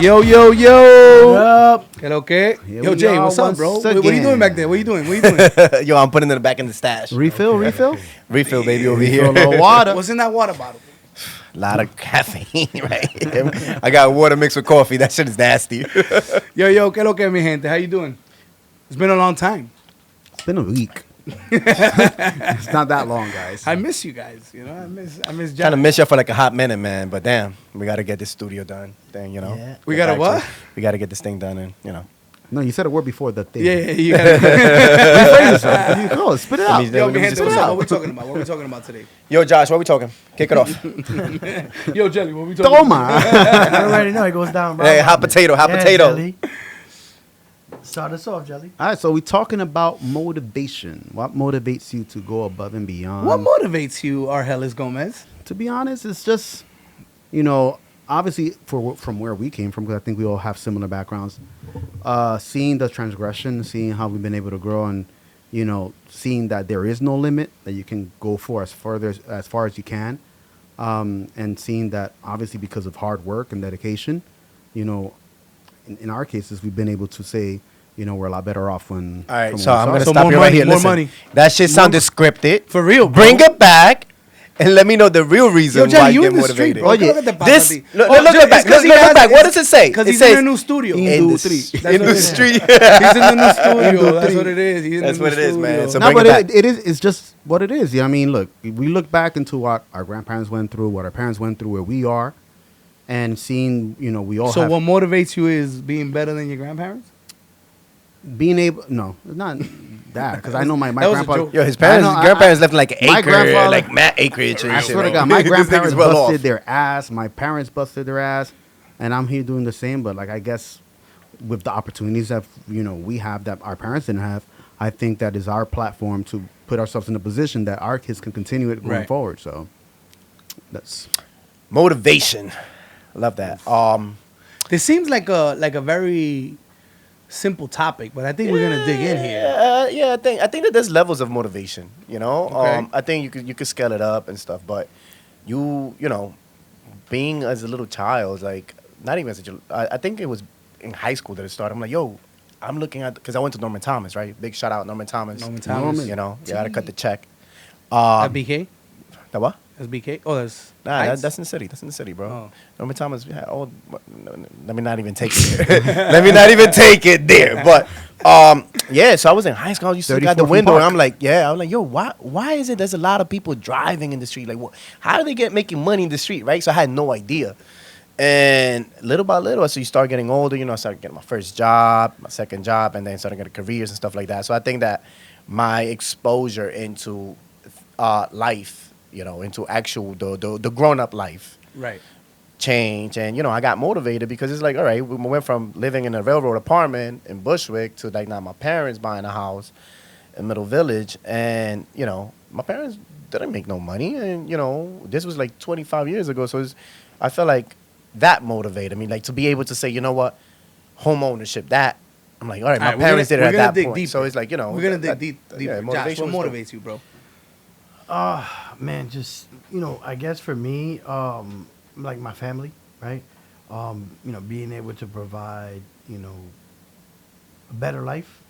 Yo, yo, yo. What up? Hello, okay? Here Yo, we Jay, are what's up, once bro? What are you again. doing back there? What are you doing? What are you doing? Yo, I'm putting it back in the stash. Refill. Refill, baby, over Refill here. a little water. What's in that water bottle? A lot of caffeine, right? I got water mixed with coffee. That shit is nasty. Yo, ¿qué lo que, mi gente? How you doing? It's been a long time. It's been a week. It's not that long, guys. I miss you guys. You know, I miss Kind of Jack. miss you for like a hot minute, man. But damn, we got to get this studio done. Thing, you know. Yeah. We gotta Get back what? to it. We got to get this thing done, and you know. No, you said a word before the thing. Yeah, you gotta. Rephrase yourself. You go, spit it out. me- Yo, Let mi me gente, just what's put it up? out. What we talking about? What we talking about today? Yo, Josh, what we talking? Kick it off. Yo, Jelly, what we talking about? Toma. I already know it goes down. Bro. Hey, hot potato, hot Yeah, potato. Jelly. Start us off, Jelly. All right, so we're talking about motivation. What motivates you to go above and beyond? What motivates you, Argelis Gomez? To be honest, it's just, you know, obviously from where we came from, because I think we all have similar backgrounds. Seeing the transgression, seeing how we've been able to grow, and you know, seeing that there is no limit that you can go for as far as you can, and seeing that obviously because of hard work and dedication, you know, in our cases we've been able to say, you know, we're a lot better off when. All right, from so when we I'm gonna started. So stop more you money, right here. more Listen, money. that shit sounded scripted. For real, bro. Bring it back and let me know the real reason Yo, why Jelly, you you in get the street, motivated. bro. Oye, Look at the This pasati. look Oh, look Jelly, back. it's 'cause Look he has- back. What it's- does it say? Because It he's in says a new studio. Industreet. That's what it is. Industreet. He's in the new studio. That's what it is. He's in That's the what new it is, man. studio. So No, bring but it back. it is. It's just what it is. Yeah, I mean, look, we look back into what our grandparents went through, what our parents went through, where we are, and seeing, you know, we all So have what motivates you is being better than your grandparents? being able. No, not that, because I know my That was a grandpa. joke. Yo, his I know, grandparents left like an my acre, grandfather- like mad acreage. And I shit, swear to bro. God, my This grandparents nigga's well busted off. their ass. My parents busted their ass, and I'm here doing the same. But like, I guess with the opportunities that we have that our parents didn't have, I think that is our platform to put ourselves in a position that our kids can continue it going Right. forward. So that's Motivation. Love that. This seems like a very simple topic, but I think we're gonna dig in here. Yeah, I think that there's levels of motivation. You know, Okay. I think you could scale it up and stuff, but you know, being as a little child, like not even as I think it was in high school that it started. I'm like, yo, I'm looking at because I went to Norman Thomas, right? Big shout out Norman Thomas. Norman Thomas. You know, you gotta cut the check. That BK? The what? That's BK? Oh, that's Nah, Heights? that's in the city. That's in the city, bro. Oh. Norman Thomas. Yeah, let me not even take it there. Let me not even take it there. But yeah. So I was in high school. I used to look out the 34th window, and Park. I'm like, yeah. I was like, yo, why is it there's a lot of people driving in the street? Like, how do they get making money in the street, right? So I had no idea. And little by little, so you start getting older. You know, I started getting my first job, my second job, and then started getting careers and stuff like that. So I think that my exposure into life, you know, into actual the grown up life right. change, and you know, I got motivated because it's like, all right, we went from living in a railroad apartment in Bushwick to like now my parents buying a house in Middle Village, and you know, my parents didn't make no money, and you know, this was like 25 years ago, so I felt like that motivated me, like to be able to say, you know what, home ownership, that I'm like, all right, my All right, parents did it at that dig point, deeper. so it's like, you know, We're gonna dig that- deeper. yeah, Josh, motivation what was dope. motivates you, bro? Man, just I guess for me, like my family, right? Being able to provide, a better life,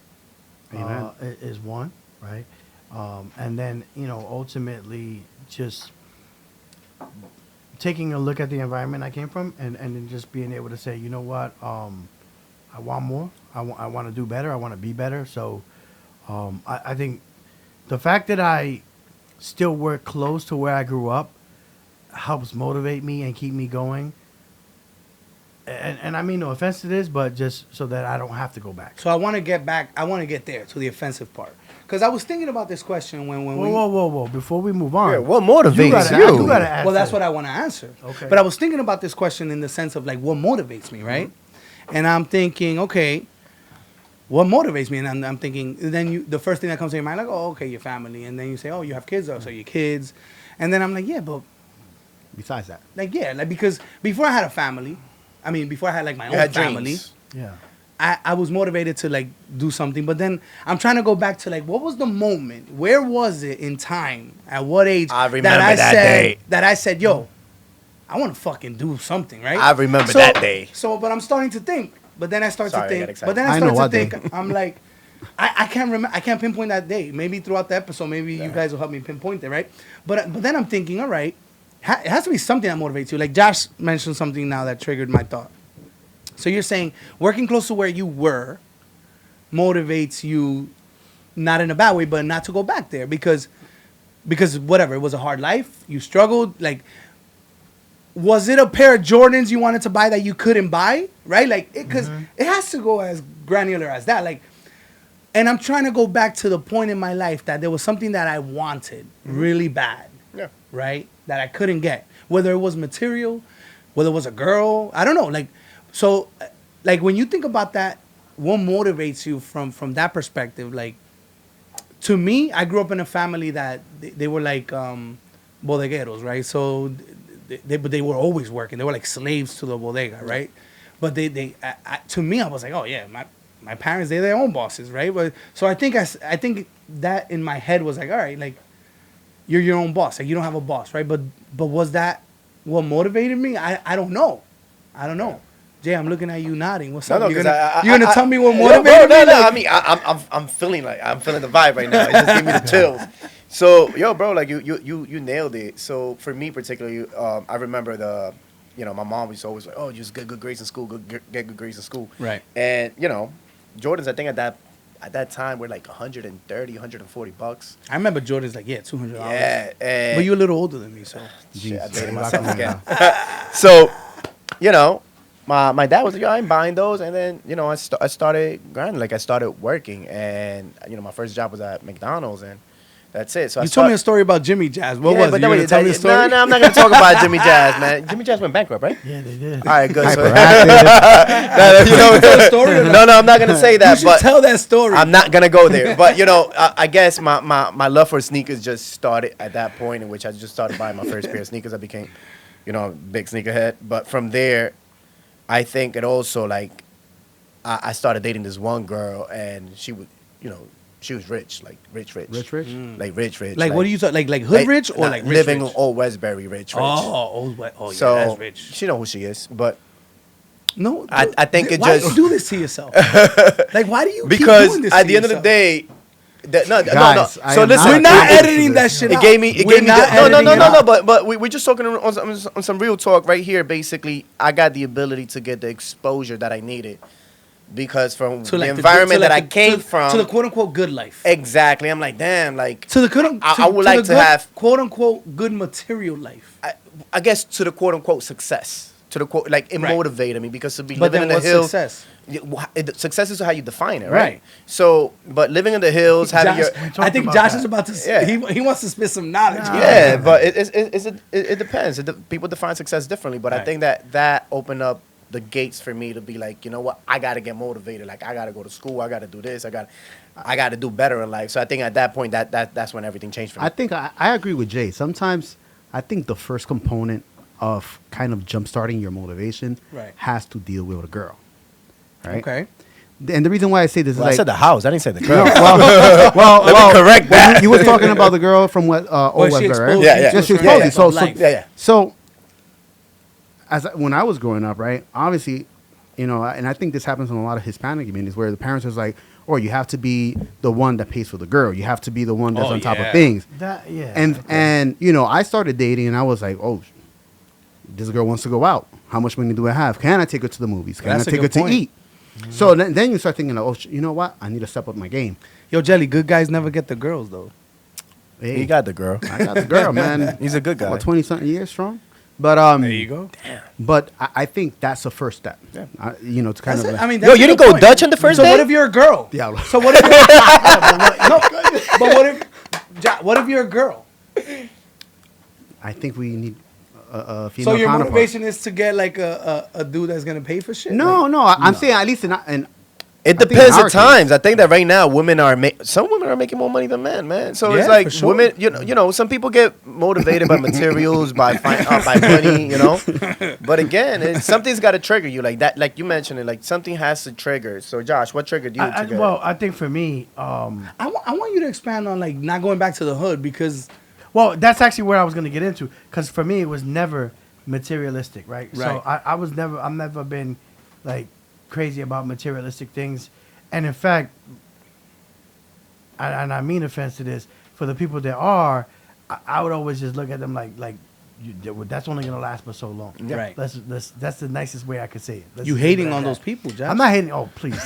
Amen. is one, right? And then ultimately just taking a look at the environment I came from, and then just being able to say, you know what, I want more. I want to do better. I want to be better. So I think the fact that I still work close to where I grew up helps motivate me and keep me going. And I mean no offense to this, but just so that I don't have to go back. So I want to get back. I want to get there to the offensive part because I was thinking about this question when we. Whoa! Before we move on, Yeah, what motivates you? you? Gotta ask Well, that's that. what I want to answer. Okay. But I was thinking about this question in the sense of like what motivates me, right? And I'm thinking, okay, what motivates me? And I'm thinking, then the first thing that comes to your mind, like, oh, okay, your family, and then you say, oh, you have kids, oh, so your kids, and then I'm like, yeah, but besides that. like yeah, like because before I had a family, I mean, before I had like my You own had family. dreams. Yeah. I was motivated to like do something, but then I'm trying to go back to like what was the moment? Where was it in time? At what age? I remember that said day. that I said, yo, I want to fucking do something, right? I remember that day. So, but I'm starting to think. But then I start Sorry, I to got think. excited. But then I I know start what to day. think. I'm like, I can't remember. I can't pinpoint that day. Maybe throughout the episode, maybe you guys will help me pinpoint it, right? But then I'm thinking, all right, it has to be something that motivates you. Like Josh mentioned something now that triggered my thought. So you're saying working close to where you were motivates you, not in a bad way, but not to go back there because whatever, it was a hard life. You struggled. Like, was it a pair of Jordans you wanted to buy that you couldn't buy? Right? Like, because it has to go as granular as that. Like, and I'm trying to go back to the point in my life that there was something that I wanted really bad. Yeah. Right? That I couldn't get. Whether it was material, whether it was a girl, I don't know. Like, so, like, when you think about that, what motivates you from that perspective? Like, to me, I grew up in a family that they were like bodegueros, right? So they were always working. They were like slaves to the bodega, right? But to me, I was like, oh yeah, my parents, they're their own bosses, right? But so I think that in my head was like, all right, like you're your own boss, like you don't have a boss, right? But was that what motivated me? I don't know. Jay, I'm looking at you nodding. What's up? You're gonna tell me what motivated me? No. Like, I mean, I'm feeling the vibe right now. It just gave me the chills. So, yo, bro, like you nailed it. So for me particularly, I remember my mom was always like, oh, just get good grades in school, get good grades in school. Right. And Jordans, I think at that time were like $140. I remember Jordan's like, yeah, $200. Yeah, and But you're a little older than me, so. shit, I dated myself again. So, my dad was like, yo, I ain't buying those. And then, I started grinding. Like, I started working. And, my first job was at McDonald's. And that's it. So You told me a story about Jimmy Jazz. What was it? You wait, gonna tell me a story? No, I'm not going to talk about Jimmy Jazz, man. Jimmy Jazz went bankrupt, right? Yeah, they did. All right, good. So, Hyperactive. Tell the story or not? no, I'm not going to say You that. should But tell that story. I'm not going to go there. But, I guess my love for sneakers just started at that point in which I just started buying my first pair of sneakers. I became, a big sneakerhead. But from there, I think it also, like, I started dating this one girl, and she would, she was rich, like rich. Rich? Like rich. Like, what do you talk? Like hood rich or like rich living rich? Old Westbury rich. Oh, yeah, So that's rich. she know who she is, but No, I think it why just- do you do this to yourself? Like, why do you because keep doing this at to the end of the yourself? day, no. Guys, I So am listen, not We're not against editing this. that shit It out. gave me. It We're gave me. not No. editing it out. But we're just talking on some real talk right here. Basically, I got the ability to get the exposure that I needed because from To the like environment that I came to from. the quote unquote good life. Exactly. I'm like, damn. Like To the I would like to have quote unquote good material life. I guess to the quote unquote success. To the quote, like it Right. motivated me because to be But living then in the what's hills. success? Success is how you define it, right? Right. So, but living in the hills, having Josh, your I think about Josh that. is about to. Yeah. He wants to spit some knowledge. yeah, but it depends. People define success differently, but I Right. think that opened up the gates for me to be like, you know what, I got to get motivated. Like I got to go to school. I got to do this. I got to do better in life. So I think at that point that's when everything changed for me. I think I agree with Jay. Sometimes I think the first component of kind of jump-starting your motivation Right. has to deal with a girl. Right? Okay. And the reason why I say this Well, is I like said the house. I didn't say the no, girl. well, correct well, that. you were talking about the girl from what Old she Westbury, right? exposed Yeah, you yeah. to Yes, she a exposed certain you. So, life. Yeah. So, when I was growing up, right, obviously, and I think this happens in a lot of Hispanic communities where the parents is like, "Oh, you have to be the one that pays for the girl. You have to be the one that's Oh, on top yeah. of things." Okay. And I started dating, and I was like, "Oh, this girl wants to go out. How much money do I have? Can I take her to the movies? Can That's a I take her good to point. eat?" So then you start thinking, like, "Oh, you know what? I need to step up my game." Yo, Jelly, good guys never get the girls though. Hey, He got the girl. I got the girl, man. He's a good guy. 20-something years strong. But go. But I think that's the first step. Yeah. To kind of. I mean, Yo, that's you a didn't good go point. Dutch on the first So day? what if you're a girl? Yeah. So what if you're but what if you're a girl? I think we need a So female your counterpart. motivation is to get like a dude that's gonna pay for shit? No, Like, no. I'm saying at least in It think depends in at our times. I think that right now some women are making more money than men, man. So Yeah, it's like for sure. women, some people get motivated by materials, by money, But again, something's got to trigger you like that. Like you mentioned it, like something has to trigger. So Josh, what triggered you? to get I think for me, I want you to expand on like not going back to the hood because well, that's actually where I was going to get into. Because for me, it was never materialistic, right? Right. So I've never been like crazy about materialistic things, and in fact, and I mean offense to this, for the people that are, I would always just look at them like that's only gonna last but so long. Yeah. Right. That's the nicest way I could say it. Let's You just leave it hating at on that. those people, Jeff? I'm not hating. Oh, please.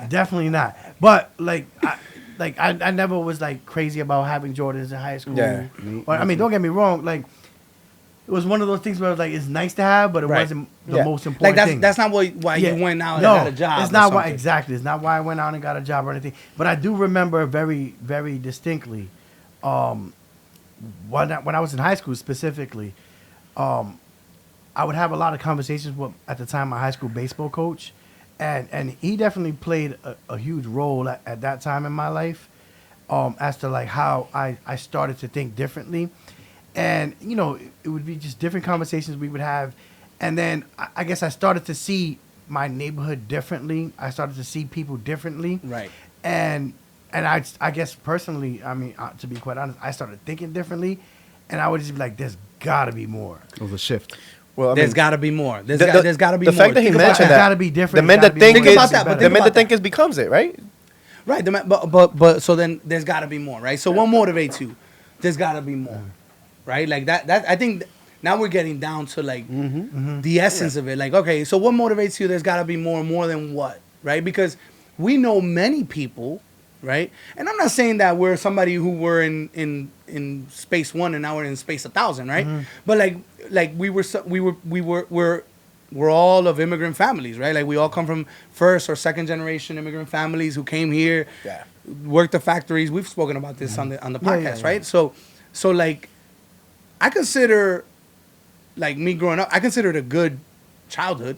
Definitely not. But I never was like crazy about having Jordans in high school. Yeah. Or, I mean, don't get me wrong. Like, it was one of those things where it's like it's nice to have, but it Right. wasn't the Yeah. most important Like thing. that's not why Yeah. you went out No, and got a job. it's or not why something. exactly. It's not why I went out and got a job or anything. But I do remember very, very distinctly, when I was in high school specifically, I would have a lot of conversations with, at the time, my high school baseball coach, and he definitely played a huge role at that time in my life, as to like how I started to think differently, and you know it would be just different conversations we would have, and then I guess I started to see my neighborhood differently. I started to see people differently, Right. and I guess personally, I mean, to be quite honest, I started thinking differently, and I would just be like, there's got to be more. It was a shift. Well, I There's mean, got to be more. There's the got to be the more. fact that he Think about mentioned It's that gotta be different. the men It's that gotta be think more. is Think about that, but the think men about that think that. is becomes it, right? Right. But so then there's got to be more, right? So what motivates you? There's got to be more, right? Like that. I think now we're getting down to like the essence of it. Like, okay, so what motivates you? There's got to be more than what, right? Because we know many people, right? And I'm not saying that we're somebody who were in space 1 and now we're in space 1,000, right? But like we're all of immigrant families, right? Like we all come from first or second generation immigrant families who came here, Yeah. worked the factories. We've spoken about this on the Yeah, podcast, yeah. right? So like I consider like me growing up, I consider it a good childhood.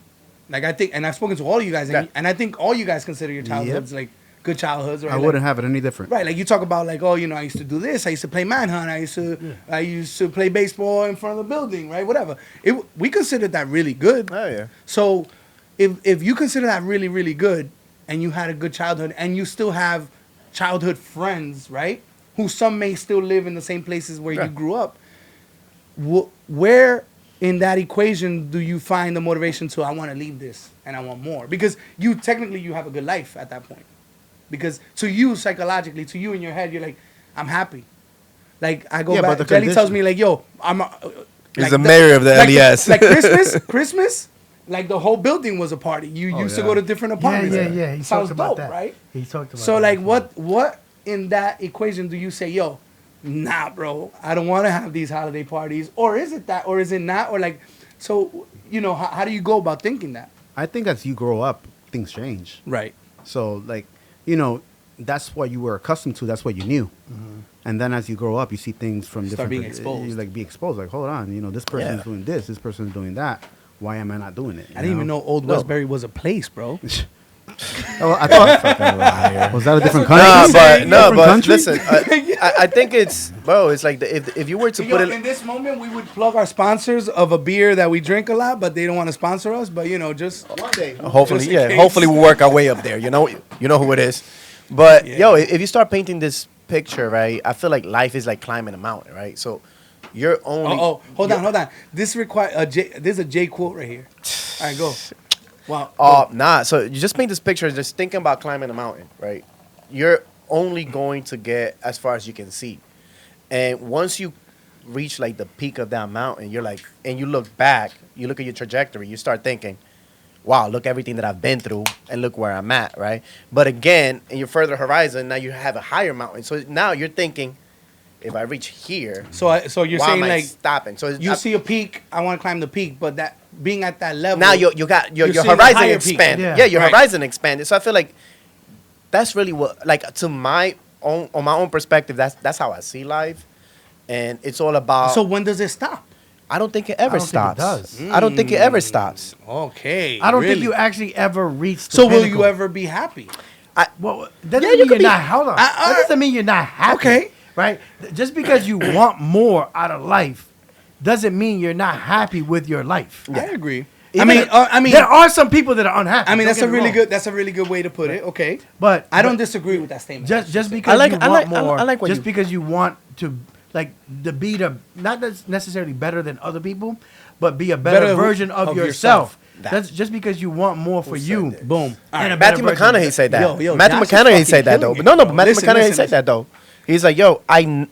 Like I think, and I've spoken to all you guys, and, Yeah. and I think all you guys consider your childhoods like good childhoods. Right? I wouldn't have it any different. Right, like you talk about like, oh, you know, I used to do this. I used to play manhunt. I used to play baseball in front of the building, right? Whatever. We considered that really good. Oh yeah. So if you consider that really, really good, and you had a good childhood, and you still have childhood friends, right? Who some may still live in the same places where Yeah. you grew up. Where in that equation do you find the motivation to I want to leave this and I want more? Because you technically you have a good life at that point. Because to you psychologically, to you in your head, you're like, I'm happy. Like I go Yeah, but back. the Jelly tells condition- me like, yo, I'm. He's like the mayor of the like, LES. Like Christmas, like the whole building was a party. You Oh, used to yeah. go to different Yeah, apartments. yeah. He Sounds talked about dope, that. right? He talked about So that like, before. what in that equation do you say, yo, nah, bro, I don't want to have these holiday parties, or is it that, or is it not, or like, so you know, how do you go about thinking that? I think as you grow up, things change. Right. So, like, you know, that's what you were accustomed to. That's what you knew. And then as you grow up, you see things from Start different. being exposed. You like be exposed. Like, hold on, you know, this person Yeah. is doing this. This person is doing that. Why am I not doing it? I didn't even know Old No. Westbury was a place, bro. Oh, I thought was that a different what country? No, Different but country? listen, I think it's bro. It's like if you were to Yo, put in it, this moment, we would plug our sponsors of a beer that we drink a lot, but they don't want to sponsor us. But you know, just One day. hopefully, just in yeah, case. hopefully we'll work our way up there. You know who it is. But Yeah. yo, if you start painting this picture, right, I feel like life is like climbing a mountain, right? So you're only. hold on. This there's a J quote right here. All right, go. Wow. Nah. So you just paint this picture, just thinking about climbing a mountain, right? You're only going to get as far as you can see, and once you reach like the peak of that mountain, you're like, and you look back, you look at your trajectory, you start thinking, wow, look everything that I've been through, and look where I'm at, right? But again, in your further horizon, now you have a higher mountain, so now you're thinking, if I reach here, So you're why saying am I like stopping? So you see a peak, I want to climb the peak, but that being at that level. now you got your you're seeing a horizon higher peak. expanded. Yeah. Yeah, your Right. horizon expanded. So I feel like that's really what, like, to my own, on my own perspective, that's how I see life, and it's all about. So when does it stop? I don't think it ever I don't think it stops. does. I don't think it ever stops. Okay. I don't think really. you actually ever reached. The So will pinnacle. you ever be happy? Well, that Yeah, doesn't you mean could you're be- not. Hold on. That doesn't mean you're not happy. Okay. Right. Just because you want more out of life doesn't mean you're not happy with your life. I agree. Even I mean, there are some people that are unhappy. I mean, don't that's get a me really wrong. good. That's a really good way to put it. Okay, But I don't disagree with that statement. just because you want more. I like what just you- because you want to, like to be the not necessarily better than other people, but be a better version of yourself. That's just because you want more for you. Boom. And a Matthew better version of McConaughey said that. Yo, Matthew Josh is McConaughey fucking said that though. killing But it, no, bro. Matthew Listen, McConaughey listen, said listen. that though. He's like, yo, I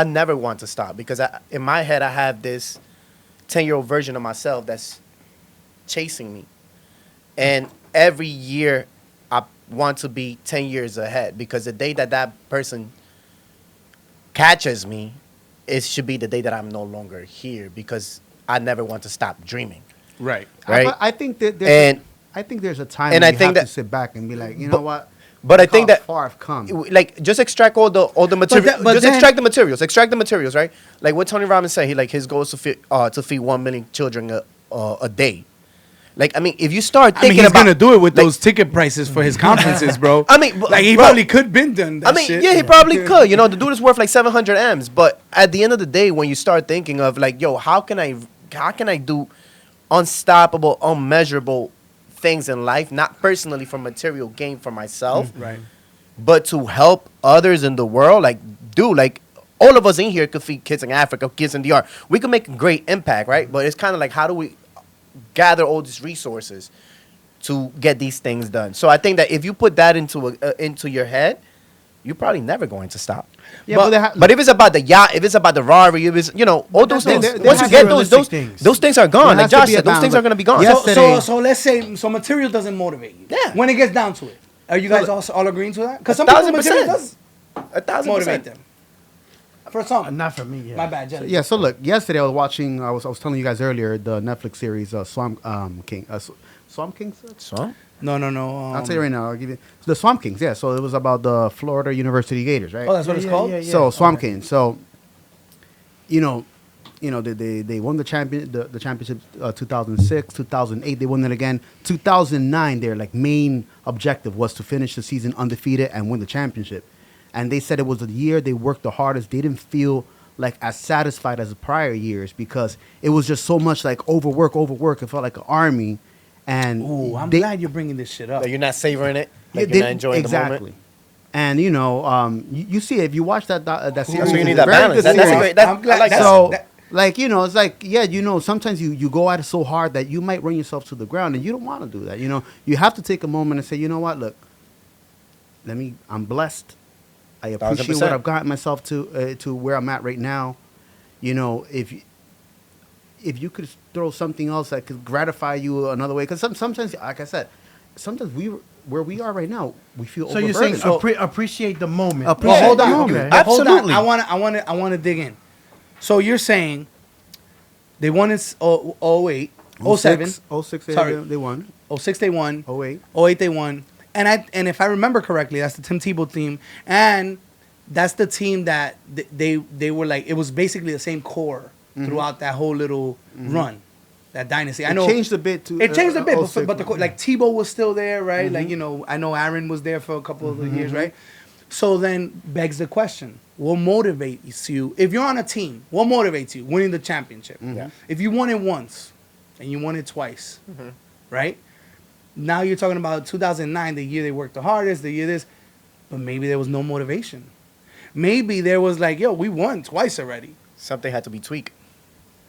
never want to stop because in my head I have this 10-year-old version of myself that's chasing me, and every year I want to be 10 years ahead because the day that person catches me, it should be the day that I'm no longer here because I never want to stop dreaming. Right. Right. I think that I think there's a time and when I you think have to that- sit back and be like, you know what? But I Look think how that far I've come. like just extract all the material. but Just then- extract the materials, right? Like what Tony Robbins said, his goal is to feed 1 million children a day. Like I mean, if you start I mean, thinking he's about gonna do it with like- those ticket prices for his conferences, bro. I mean, like he bro, probably could been done. That I mean, shit. yeah, he probably could. You know, the dude is worth like 700 M's. But at the end of the day, when you start thinking of like, yo, how can I do unstoppable, unmeasurable things in life, not personally for material gain for myself, Right. but to help others in the world, like, dude, like, all of us in here could feed kids in Africa, kids in DR. We could make a great impact, right? But it's kind of like, how do we gather all these resources to get these things done? So I think that if you put that into your head, you're probably never going to stop. Yeah, but- but But if it's about the yacht, if it's about the Robbery, if it's, you know, all those there- things, there once you has get to be those realistic things. those things are gone. There Like has to Josh be a said, those balance, things are going to be gone. Yes. So, Yesterday- so let's say material doesn't motivate you. Yeah. When it gets down to it, are you guys all agreeing to that? Because some 1,000%. people material does 1,000%. motivate them. For some, Not for me. Yeah. my bad, Jelly. yeah. So look, yesterday I was watching. I was telling you guys earlier the Netflix series Swamp King. Swamp Kings. So No. I'll tell you right now. I'll give you the Swamp Kings. Yeah. So it was about the Florida University Gators, right? Oh, that's what it's called. So Swamp King. So, you know, they won the championship 2006, 2008. They won it again. 2009, their like main objective was to finish the season undefeated and win the championship. And they said it was the year they worked the hardest. They didn't feel like as satisfied as the prior years because it was just so much like overwork. It felt like an army. And Ooh, I'm they- glad you're bringing this shit up. you're not savoring it. Like yeah, you're not enjoying the moment. exactly. And you know, you see if you watch that series, So you it's need a that very balance. good That's a series. great. I'm glad I like that's- that. So, that- like, you know, it's like, yeah, you know, sometimes you go at it so hard that you might run yourself to the ground, and you don't want to do that. You know, you have to take a moment and say, you know what, look, I'm blessed. I appreciate 1,000%. what I've gotten myself to where I'm at right now. You know, if you could throw something else that could gratify you another way, because sometimes, like I said, sometimes where we are right now, we feel So you're saying overburdened. appreciate the moment. Appreciate Well, hold the on. moment. Okay. But hold on. Absolutely. I want to dig in. So you're saying they won in 08, 07, 06, Sorry. they won. 06 they won, 08. 08 they won, and if I remember correctly, that's the Tim Tebow team, and that's the team that they were like, it was basically the same core throughout that whole little run, that dynasty. I know It changed a bit to. it changed a bit, 06. but like Tebow was still there, right? Like, you know, I know Aaron was there for a couple of years, right? So then begs the question: what motivates you if you're on a team? What motivates you? Winning the championship. Yeah. If you won it once and you won it twice, right? Now you're talking about 2009, the year they worked the hardest, the year this, but maybe there was no motivation. Maybe there was like, yo, we won twice already. Something had to be tweaked.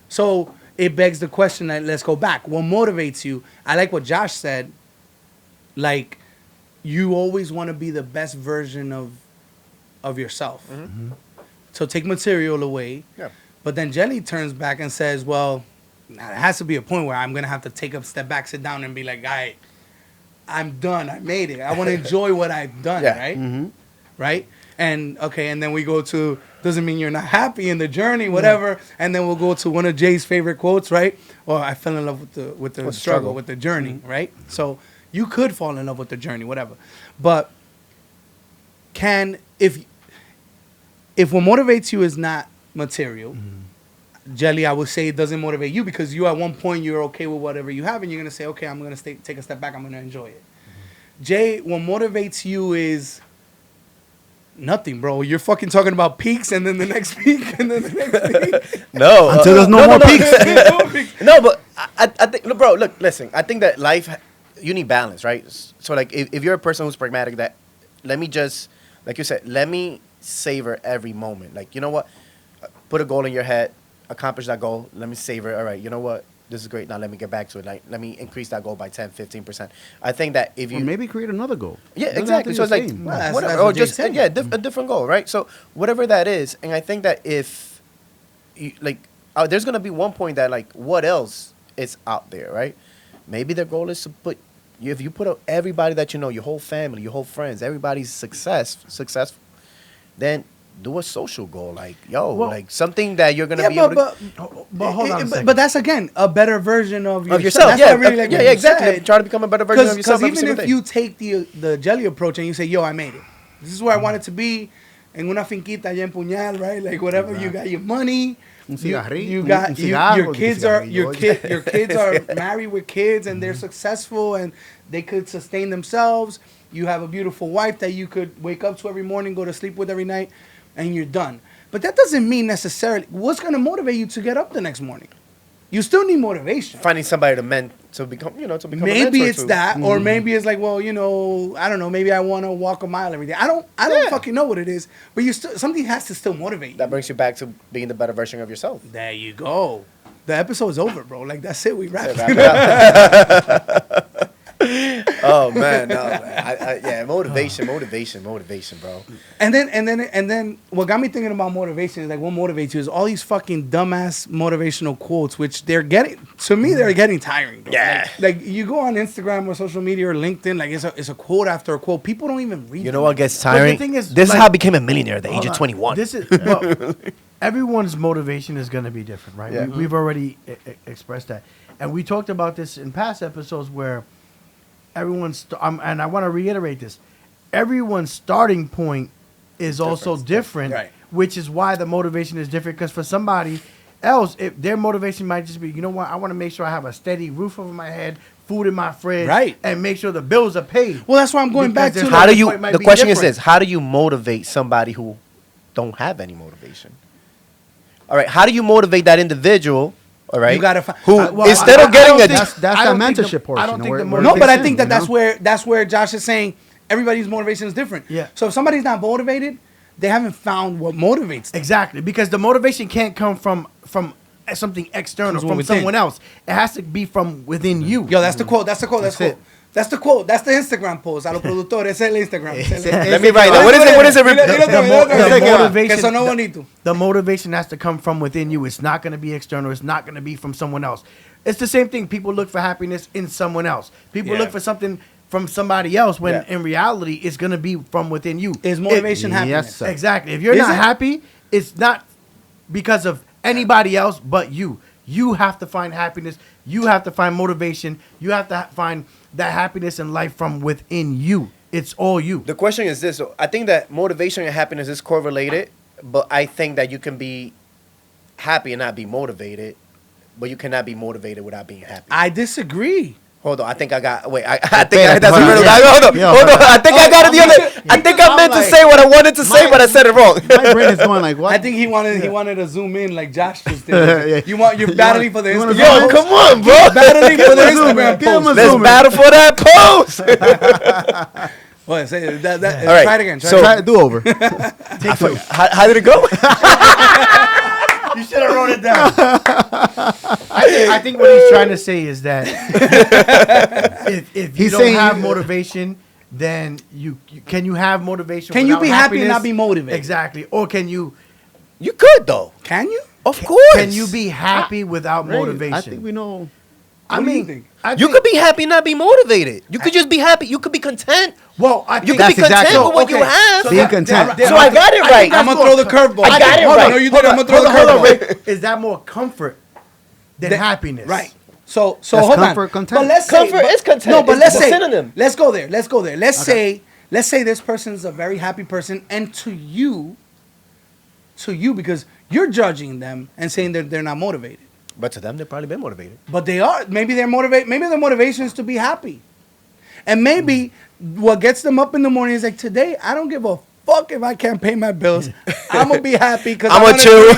So it begs the question that let's go back. What motivates you? I like what Josh said. Like, you always want to be the best version of yourself. So take material away. Yeah. But then Jelly turns back and says, well, there has to be a point where I'm going to have to take a step back, sit down, and be like, I'm done. I made it. I want to enjoy what I've done, Yeah. right? Right? And, okay, and then we go to, doesn't mean you're not happy in the journey, whatever. And then we'll go to one of Jay's favorite quotes, right? Or I fell in love with the struggle, struggle. with the journey, right? So you could fall in love with the journey, whatever. But if what motivates you is not material, Jelly, I would say it doesn't motivate you because you at one point you're okay with whatever you have and you're gonna say, okay, I'm gonna take a step back, I'm gonna enjoy it. Jay, what motivates you is nothing, bro. You're fucking talking about peaks and then the next peak and then the next peak. No, Until there's no more peaks. No, but I think, look, bro, look, listen. I think that life, you need balance, right? So, like, if you're a person who's pragmatic, that let me just, like you said, let me savor every moment. Like, you know what? Put a goal in your head, accomplish that goal. Let me savor it. All right, you know what? This is great. Now let me get back to it. Like, let me increase that goal by 10, 15%. I think that if you Or maybe create another goal. yeah, Doesn't have to exactly. be So the it's like same. Well, that's whatever, what or Jay's just saying. yeah, a different goal, right? So whatever that is, and I think that if you, like, there's gonna be one point that like, what else is out there, right? Maybe their goal is to put if you put up everybody that you know, your whole family, your whole friends, everybody's successful, then do a social goal, like Well, like something that you're gonna Yeah, be able to. But hold on a second. But that's again a better version of yourself. Of yourself, That's yeah, what I really like what you exactly. said. Try to become a better version of yourself. Because every even single if day. you take the jelly approach and you say, "Yo, I made it. This is where I want it to be," en una finquita allá en Puñal, right? Like whatever, you got your money. Un You, cigarrillo, you un got cigarro, your un kids are cigarrillo. your kids are married with kids and they're successful and they could sustain themselves. You have a beautiful wife that you could wake up to every morning, go to sleep with every night, and you're done. But that doesn't mean necessarily what's going to motivate you to get up the next morning. You still need motivation. Finding somebody to become, to become. a Maybe mentor it's to. that, or maybe it's like, well, I don't know. Maybe I want to walk a mile every day. I don't Yeah. fucking know what it is. But you still something has to still motivate you. That brings you back to being the better version of yourself. There you go. The episode's over, bro. Like that's it. We wrapped. Wrap it up. Oh man, no, man. Yeah, motivation, bro. And then, what got me thinking about motivation is like what motivates you is all these fucking dumbass motivational quotes, which they're getting tiring. Bro. Yeah. Like you go on Instagram or social media or LinkedIn, like it's a quote after a quote. People don't even read. You know them. what gets But the tiring? thing is, this is like- how I became a millionaire at the age Hold of on. 21. This is well, everyone's motivation is going to be different, right? Yeah. We've already expressed that, and we talked about this in past episodes where everyone's and I want to reiterate this: everyone's starting point is also different, Right. which is why the motivation is different. Because for somebody else, their motivation might just be, you know what, I want to make sure I have a steady roof over my head, food in my fridge, Right. and make sure the bills are paid. Well, that's why I'm going back Because to their how do starting you? point might The be question is different. this: how do you motivate somebody who don't have any motivation? All right, how do you motivate that individual? All right, You gotta who well, instead I of getting don't a think- That's I that don't think mentorship the- portion. I don't think where- the where No, it but I kicks think in, that you know? that's where Josh is saying everybody's motivation is different. Yeah. So if somebody's not motivated, they haven't found what motivates them. Exactly, because the motivation can't come from something external, Comes from from within. someone else. It has to be from within you. Yo, that's the quote. That's the quote. That's That's the quote. That's the quote. That's the Instagram post. A los productores, ese es el Instagram. Let me write that. What is it? What is it? The motivation, Que sonó bonito. the motivation has to come from within you. It's not going to be external. It's not going to be from someone else. It's the same thing. People look for happiness in someone else. People Yeah. look for something from somebody else when Yeah. in reality it's going to be from within you. Is motivation Yes, happiness? sir. Exactly. If you're Is not it? happy, it's not because of anybody else but you. You have to find happiness. You have to find motivation. You have to find that happiness in life from within you. It's all you. The question is this: so I think that motivation and happiness is correlated, but I think that you can be happy and not be motivated, but you cannot be motivated without being happy. I disagree. Hold on, I think I got. Wait, I think Espérate, that's hold a on, riddle. yeah. Hold on, Yeah, hold on. hold on. I think I got it the other. I think I meant to say what I wanted to say, but I said it wrong. My brain is going like, what? I think he wanted to zoom in like Josh just did. Yeah. You're battling for the you wanna Instagram. Yo, post? come on, bro. Battling for the Give him a zoom Instagram in. Give him a post. Let's zoom in. battle for that post. What? Say that. All right. Try it again. Try So- it Try again. it, do over. How did it go? You should have wrote it down. I think what he's trying to say is that if you He's don't saying have you- motivation, then you can you have motivation? Can you without be happy and happiness? not be motivated? Exactly. Or can you You could though. Can you? Of course. can you be happy without Ray, motivation? I think we know. I What do you mean, think? I You think- could be happy and not be motivated. You could just be happy. You could be content. Well, I You think could be That's content exactly- with what you okay. have. Being content. So I got it right. I'm gonna throw the curveball. I got it Hold on, right. No, you did. I'm gonna throw the Hold on, curveball. Rick. Is that more comfort than That- happiness? Right. So That's hold comfort, on. content. But let's Comfort say, is content. No, but It's let's a say synonym. Let's go there. Let's say this person's a very happy person, and to you, because you're judging them and saying that they're not motivated, But to them, they've probably been motivated. but they are. Maybe they're motivated. Maybe their motivation is to be happy, and maybe what gets them up in the morning is like, today I don't give a fuck if I can't pay my bills. I'm gonna be happy because I'm gonna chill.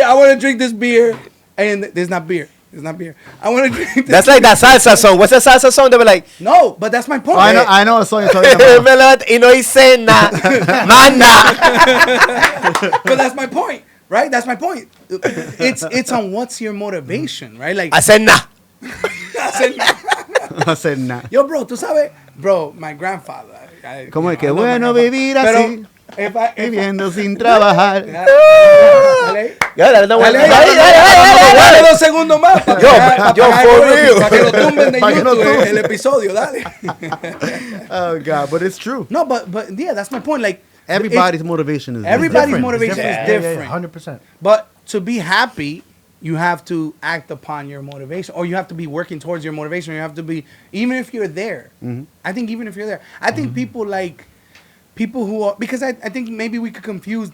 I want to drink this beer, and there's not beer. It's not beer. I want to drink this. That's like that salsa song. What's that salsa song? They were like, No, but that's my point. Oh, I know a song you're talking about. y no hice nada, mana. But that's my point, right? That's my point. It's on what's your motivation, right? Like Hacer nada. I said nah. Yo, bro, tú sabes, bro, my grandfather. Como es que I love my bueno grandfather. vivir Pero así, if I viviendo sin trabajar. Dale. Ya, dale, Dale, dale, dale 2 segundos más. Yo, for real. Para que lo tumben de Pa' que lo YouTube tumben. el episodio, dale. Oh God, but it's true. No, but yeah, that's my point. Like Everybody's motivation is everybody's different. motivation is different. 100%. But to be happy, you have to act upon your motivation, or you have to be working towards your motivation. You have to be, even if you're there. I think even if you're there, I think people who are, because I think maybe we could confuse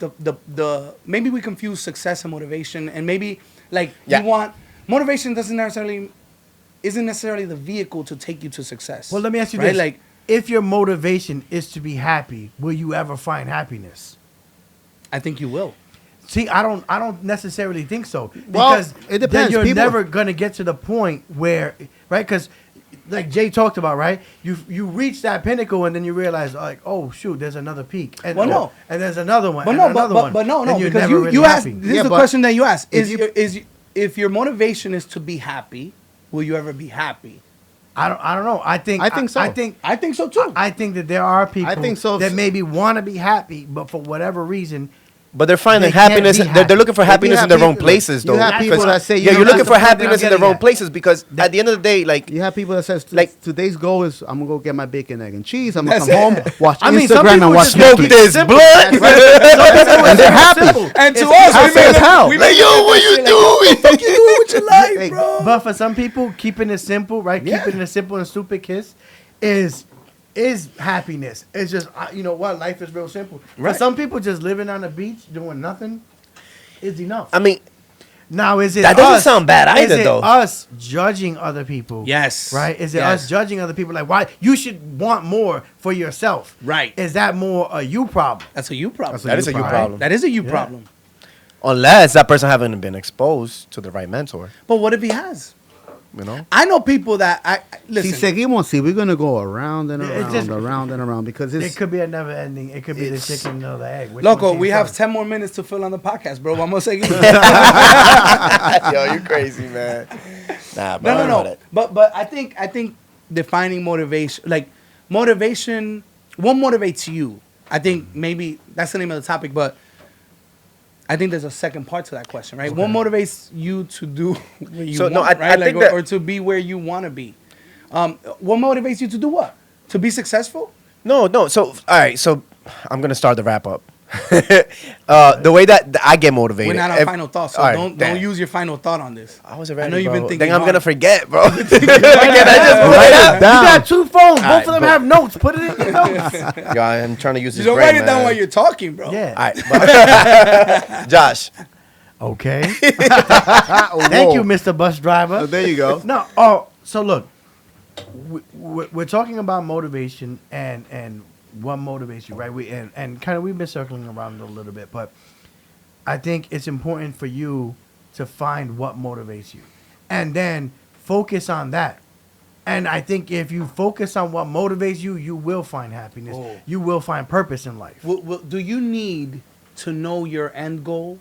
maybe we confuse success and motivation, and maybe you want motivation isn't necessarily the vehicle to take you to success. Well, let me ask you right? this. Like, if your motivation is to be happy, will you ever find happiness? I think you will. See, I don't necessarily think so. Well, Because it depends. then you're People- never gonna get to the point where, right? Because like Jay talked about, right? You reach that pinnacle and then you realize, like, oh shoot, there's another peak. And, Well, no. and there's another one. But and no, another one. but no, and you're because never really you asked. happy. This Yeah, is the but question that you asked: if if your motivation is to be happy, will you ever be happy? I don't know. I think so. I think I think so too. I think that there are people think so. that maybe want to be happy, but for whatever reason, But they're finding They can't happiness. be They're happy. looking for happiness in the wrong Look, places, though. You have people Because- that say, yeah, know, you're that's looking the for point that I'm happiness in the getting wrong at. places because at the end of the day, like, You have people that says Like- today's goal is I'm gonna go get my bacon, egg, and cheese. I'm gonna That's come it. home, watch I mean, some Instagram, people and watch just smoke Netflix. this blood. And they're happy. and to It's us, happy as hell. we Like, make yo, it what you like, doing? Fuck you doing with your life, Hey, bro? But for some people, keeping it simple, right? Yeah. Keeping it simple and stupid kiss is happiness. It's just you know what, life is real simple. Right. For some people, just living on the beach doing nothing is enough. I mean, Now, is it That doesn't us- sound bad either, is it though. us judging other people? Yes. Right? Is it Yes. us judging other people? Like, why you should want more for yourself? Right. Is that more a you problem? That's a you problem. That's a that is a you problem. That is a you Yeah. problem. Unless that person haven't been exposed to the right mentor, But what if he has? you know. I know people that listen. Si seguimos, we're gonna go around and It's around, just- around and around because It it's could be a never ending. It could be the it's- chicken or the egg. Which Loco, one came we have first? 10 more minutes to fill on the podcast, bro. Vamos a seguir. Yo, you crazy, man. Nah, but I No, know no. that. But I think defining motivation, like motivation, what motivates you? I think maybe that's the name of the topic, but I think there's a second part to that question, right? What motivates you to do what you So, want, no, I right? think Like, that- or to be where you want to be. What motivates you to do what? To be successful? No. So, all right. So, I'm gonna start the wrap up. The way that I get motivated. We're not on final thoughts, so all right, don't damn. use your final thought on this. I was already. I know you've been bro. thinking Then I'm hard. gonna forget, bro. Can I just Write write it down. You got two phones. Both Alright, of them bro. have notes. Put it in your notes. Yo, I'm trying to use You this. don't brain, write it down man. while you're talking, bro. Yeah. All right, Josh. Okay. Whoa. Thank you, Mr. Bus Driver. Oh, there you go. No. Oh, so look, we're talking about motivation and what motivates you, right? And kind of we've been circling around it a little bit, but I think it's important for you to find what motivates you, and then focus on that. And I think if you focus on what motivates you, you will find happiness. Oh. You will find purpose in life. Do you need to know your end goal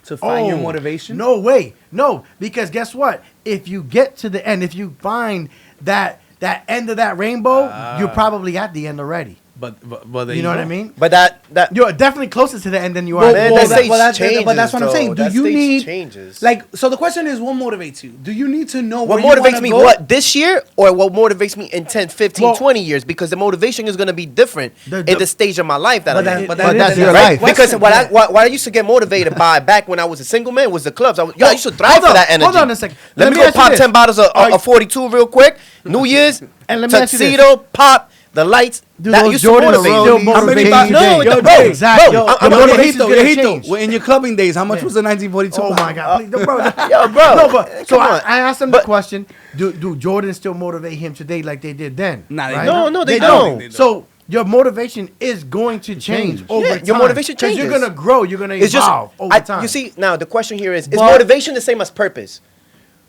to find your motivation? No way. No, because guess what? If you get to the end, if you find that end of that rainbow, you're probably at the end already. But there You know what go. I mean? But that You're definitely closer to the end than you are. Well, Man, well, that that- stage well, that's- changes, but that's what I'm saying. though. Do That you stage need changes. like? So the question is, what motivates you? Do you need to know What where you motivates wanna me go? what this year or what motivates me in 10, 15, Well- 20 years? Because the motivation is going to be different The- in the stage of my life that But I'm that- in. but But that- that's that- your that's life. the Because question. what I used to get motivated by back when I was a single man was the clubs. I used to thrive Hold for on, that energy. hold on a second. Let Let me me go ask you pop this. 10 bottles Are you- of 42 real quick. New Year's, And let me ask you this. tuxedo, pop, the lights. Do that those used to Jordan motivate me. still How many motivate bottles you a No, day? no, Yo, bro, exactly. bro, Yo, I'm your motivated. motivation's gonna change. In your clubbing days, how much Yeah. was the 1942? Oh my God! Please, bro, Yo, bro. No, but so come on. I asked him But- the question: Do Jordan still motivate him today like they did then? Nah, they Right? don't. No, they don't. don't. So your motivation is going to change over Yeah, time. your motivation 'Cause changes. You're gonna grow. You're gonna It's just evolve over time. you see now the question here is But- motivation the same as purpose?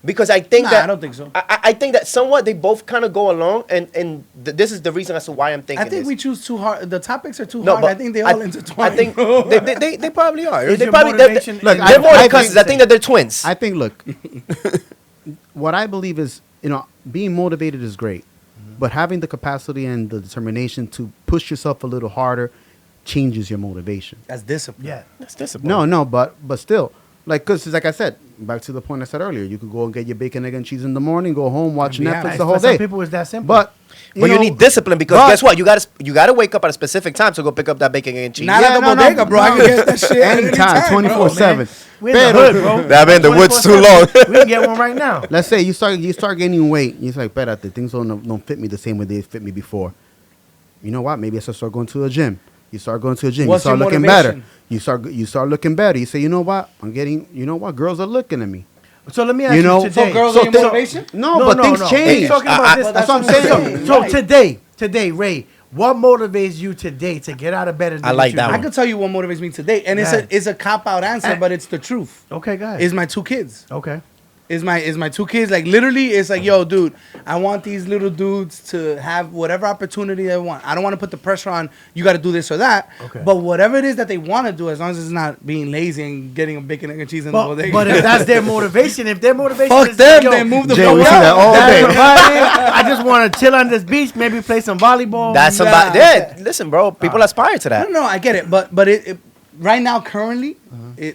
Because I think Nah, that I don't think so. I think that somewhat they both kind of go along, and this is the reason as to why I'm thinking. I think this. we choose too hard. The topics are too No, hard. but I think they all intertwine. I think bro. they probably are. Is They your probably motivation- Look, they're more I than cousins. think- I think that they're twins. I think, look, what I believe is, being motivated is great, but having the capacity and the determination to push yourself a little harder changes your motivation. That's discipline. Yeah. That's discipline. No, but still, because like I said, back to the point I said earlier, you could go and get your bacon, egg, and cheese in the morning, go home, watch And be happy. Netflix For the whole some day. people, it's that simple. But But you know, need discipline because but- guess what? You gotta wake up at a specific time to go pick up that bacon and cheese. Not at the bodega, bro. I can get that shit anytime, bro. 24/7. we're in the hood, bro. That been the woods too long. We can get one right now. Let's say you start gaining weight. And you're like, better things don't fit me the same way they fit me before. You know what? Maybe I should start going to the gym. You start going to the gym. What's you start your looking motivation? better. You start looking better. You say, you know what? Girls are looking at me. So let me ask You you know, today. So girls So are your thi- motivation? No, but things change. He's talking about this. That's what I'm saying. So today, Ray, what motivates you today to get out of bed and do I what like you that do? I could tell you what motivates me today, and Yeah. it's a cop out answer, but it's the truth. Okay, go ahead. Is my 2 kids. Okay. Is my 2 kids. Like literally, it's like, yo, dude, I want these little dudes to have whatever opportunity they want. I don't want to put the pressure on you got to do this or that. Okay. But whatever it is that they want to do, as long as it's not being lazy and getting a bacon egg and cheese in the bodega. But if that's their motivation, fuck is them, yo, then move the Jay, fuck we see that out. all day. I just want to chill on this beach, maybe play some volleyball. That's Nah. somebody. Yeah, listen, bro. People aspire to that. No, I get it, but it right now currently, they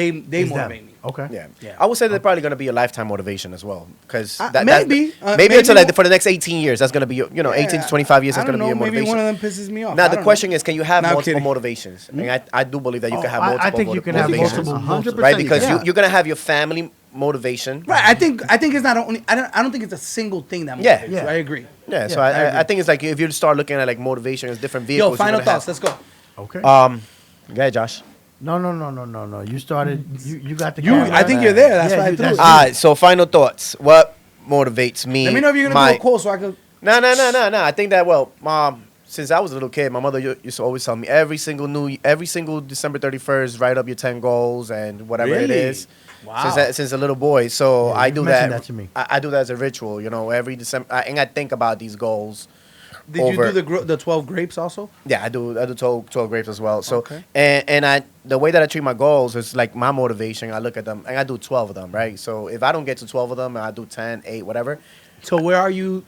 Is them. motivate me. Okay. Yeah. Yeah. I would say they're probably gonna be a lifetime motivation as well, because maybe until like for the next 18 years, that's gonna be 18 to 25 years. I That's gonna don't be your know, maybe motivation. one of them pisses me off. Now I the don't question know. is, can you have No, I'm multiple kidding. motivations? And I do believe that you Oh, can have I multiple think you can have motivations, multiple 100%. right? Because Yeah. you're gonna have your family motivation. Right, I think it's not only. I don't think it's a single thing that motivates Yeah. you. Yeah. I agree. Yeah, so I I agree. think it's like if you start looking at like motivation as different vehicles. Yo, you're final gonna thoughts. have- Let's go. Okay. Go ahead, Josh. No. You started. You got the You, camera. I think you're there. That's Yeah, why I you- threw that's it. All right, so final thoughts. What motivates me? Let me know if you're gonna do a quote so I could. No. I think that Mom. Since I was a little kid, my mother used to always tell me every single December 31st, write up your 10 goals and whatever it Really? is. Wow. Since a little boy, so Yeah, I you do mentioned that. that to me. I do that as a ritual, every December, and I think about these goals. Did over- you do the 12 grapes also? Yeah, I do 12 grapes as well. So Okay. and the way that I treat my goals is like my motivation. I look at them and I do 12 of them, right? So if I don't get to 12 of them, I do 10, 8, whatever. So where are you?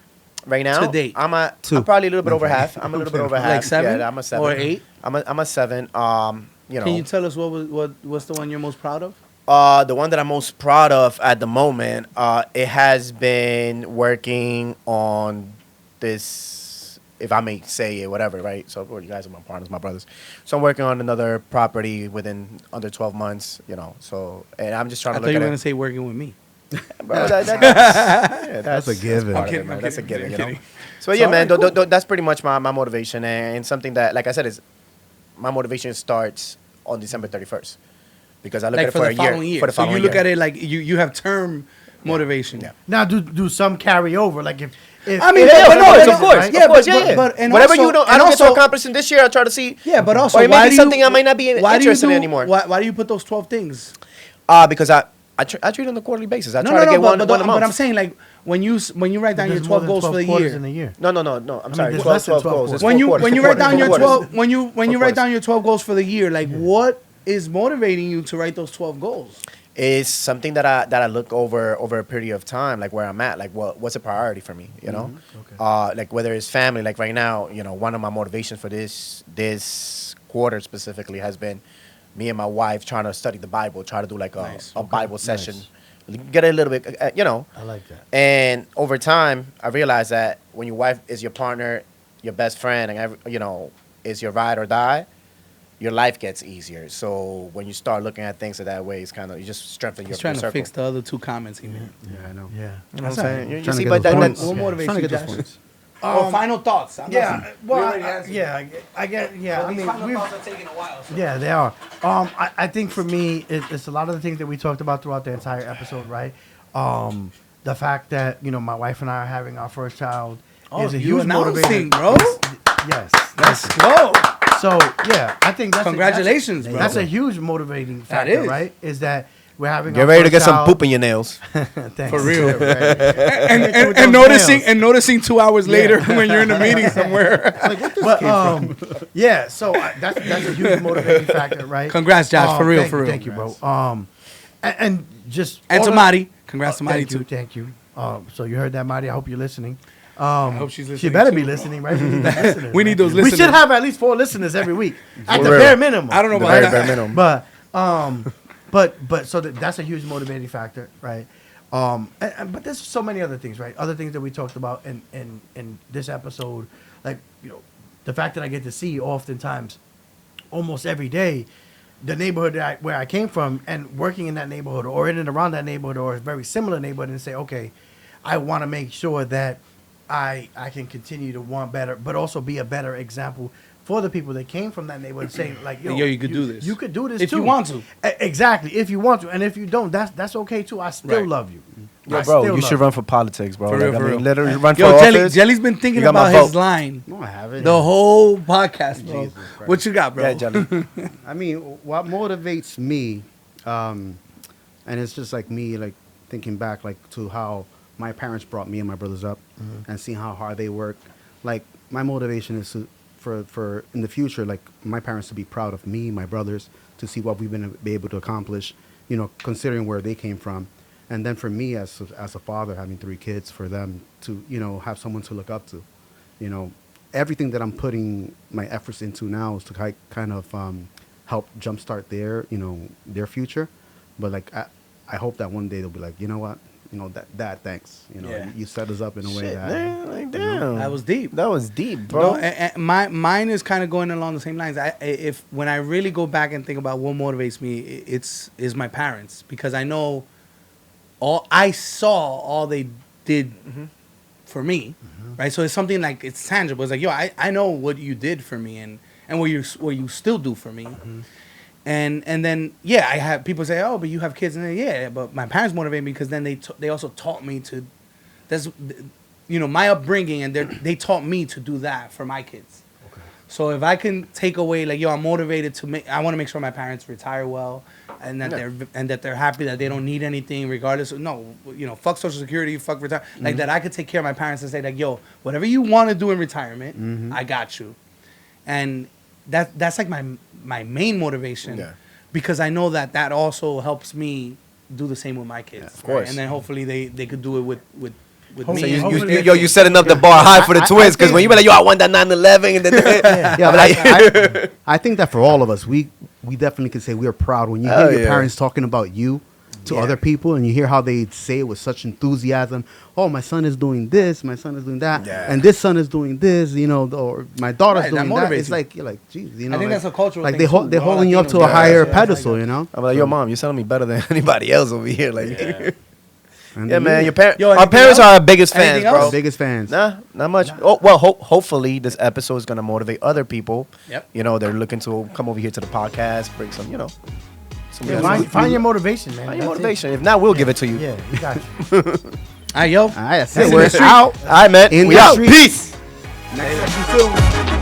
Right now, To date. I'm Two. probably a little bit over half. I'm a little bit over half. Like 7? Yeah, I'm a 7 Or 8? I'm a 7. Can you tell us what's the one you're most proud of? The one that I'm most proud of at the moment, it has been working on this, if I may say it, whatever, right? So you guys are my partners, my brothers. So I'm working on another property within under 12 months, So, and I'm just trying I to thought look you were at gonna it. say working with me. Bro, yeah, That's a given. part of I'm it, kidding, man. I'm That's a kidding, given, I'm kidding. So yeah, So, man, alright, cool. that's pretty much my motivation, and something that, like I said, is my motivation starts on December 31st because I look Like at it for for the a year. following year. For the So you following look year. at it like you have term motivation. Yeah. Now, do some carry over? Like if I mean, Yeah, but of no, course, no, of course, right? yeah, of course, but- yeah. but- and whatever also- you don't, I and don't get to also- accomplish in this year, I try to see. Yeah, but also or it may why be do something you, I might not be why do you interested in do- anymore. Why do you put those 12 things? Because I treat it on a quarterly basis. I No, try no, to no. get But, one but, a month. but I'm saying like when you write down your there's more 12 than goals for the quarters year. in a year. No. I'm sorry. there's 12 less than 12 goals. It's When 4 you quarters, when you 4 write down your quarters. 12 when you Four write quarters. down your 12 goals for the year, like what is motivating you to write those 12 goals? Is something that I look over a period of time, like where I'm at, like what's a priority for me, Okay. like whether it's family, like right now, one of my motivations for this quarter specifically has been me and my wife trying to study the Bible, try to do like a Bible session, get a little bit, I like that. And over time, I realized that when your wife is your partner, your best friend, and is your ride or die, your life gets easier. So when you start looking at things that way, it's kind of you just strengthen He's your trying to circle. fix the other 2 comments he made. Yeah, I know. Yeah. You know what I'm That's saying? You Trying to see, get but those that, points. that's What motivates Trying to you, get those Josh? points. Final thoughts. I'm Yeah. listening. Well, We already answered. I get. Yeah. But I these mean, final we've- thoughts are taking a while. So. Yeah, they are. I think for me, it's a lot of the things that we talked about throughout the entire episode, right? The fact that my wife and I are having our first child Oh, is a you huge announcing, motivator, bro. Yes. Let's go. So yeah, I think that's Congratulations, bro. That's a huge motivating factor, is. right? Is that We're having Get our ready to first get some child. poop in your nails. Thanks. For real. With And those noticing 2 hours later when you're in a meeting somewhere. But yeah, so that's a huge motivating factor, right? Congrats, Josh, for real, for real. Thank you, bro. And just And all to the- Mari. Congrats to Mari, thank you, too. thank you. So you heard that, Mari. I hope you're listening. hope she's She listening, better too. be listening, right? We need those listeners, We man. need those We listeners. should have at least 4 listeners every week, at the real. bare minimum. I don't know The about very that. bare minimum. But so that's a huge motivating factor, right? But there's so many other things, right? Other things that we talked about in this episode, like, you know, the fact that I get to see oftentimes, almost every day, the neighborhood where I came from, and working in that neighborhood or in and around that neighborhood or a very similar neighborhood, and say, okay, I want to make sure that I can continue to want better, but also be a better example for the people that came from that neighborhood, saying like, yo, Yo, you could do this. You could do this If too. you want to. Exactly, if you want to, and if you don't, that's okay too. I still Right. love you. Yo, I bro, still you love should run for politics, bro. For real, for real. Literally run Yo, for Jelly, office. Jelly's been thinking You got my about his vote. line No, I haven't. the whole podcast, bro. Jesus Christ. What you got, bro? Yeah, Jelly. I mean, what motivates me, and it's just like me, like thinking back, like to how my parents brought me and my brothers up, and seeing how hard they work. Like my motivation is to, for in the future, like my parents to be proud of me, my brothers, to see what we've been able to accomplish. You know, considering where they came from, and then for me as a father, having 3 kids, for them to have someone to look up to. You know, everything that I'm putting my efforts into now is to kind of help jumpstart their future. But like I hope that one day they'll be like, you know what, that thanks. Yeah. You set us up in a way Shit, that man, like, damn. That was deep. That was deep, bro. No, mine is kind of going along the same lines. When I really go back and think about what motivates me, is my parents, because I know I saw all they did for me, right? So it's something like it's tangible. It's like, yo, I know what you did for me and what you still do for me. And then yeah, I have people say, oh, but you have kids, and then, yeah, but my parents motivate me because then they also taught me to. That's my upbringing, and they taught me to do that for my kids. Okay. So if I can take away, like, yo, I'm motivated to I want to make sure my parents retire well, and that they're happy, that they don't need anything regardless of, fuck Social Security, fuck retire, like that I could take care of my parents and say like, yo, whatever you want to do in retirement, I got you. And that's like my main motivation, because I know that also helps me do the same with my kids. Of course. Right? And then hopefully they could do it with So me. you setting up the bar high for the twins, because when you be like, yo, I want that 911, and then Yeah, but I think that for all of us, we definitely can say we are proud when you hear Hell your yeah. parents talking about you to other people, and you hear how they say it with such enthusiasm. Oh, my son is doing this, my son is doing that, Yeah. and this son is doing this, or my daughter's Right, that doing that. motivates It's you. like, you're like, geez, I think that's a cultural like thing, too. they're We're all holding you up to Latinos. a higher Yeah, pedestal, I'm like, yo, mom, you're selling me better than anybody else over here. Like, And yeah, man, Yo, our anything parents else? are our biggest fans, Anything bro. else? biggest fans. Nah, not much. Oh, well, hopefully this episode is gonna motivate other people. Yep. They're looking to come over here to the podcast, bring some, some Find your motivation, man. find your That's it. motivation. If not, we'll give it to you. Yeah, we got you. All right, yo. All right, that's it. We're Industreet. out. All right, man. In We the out. street. Peace. Next episode.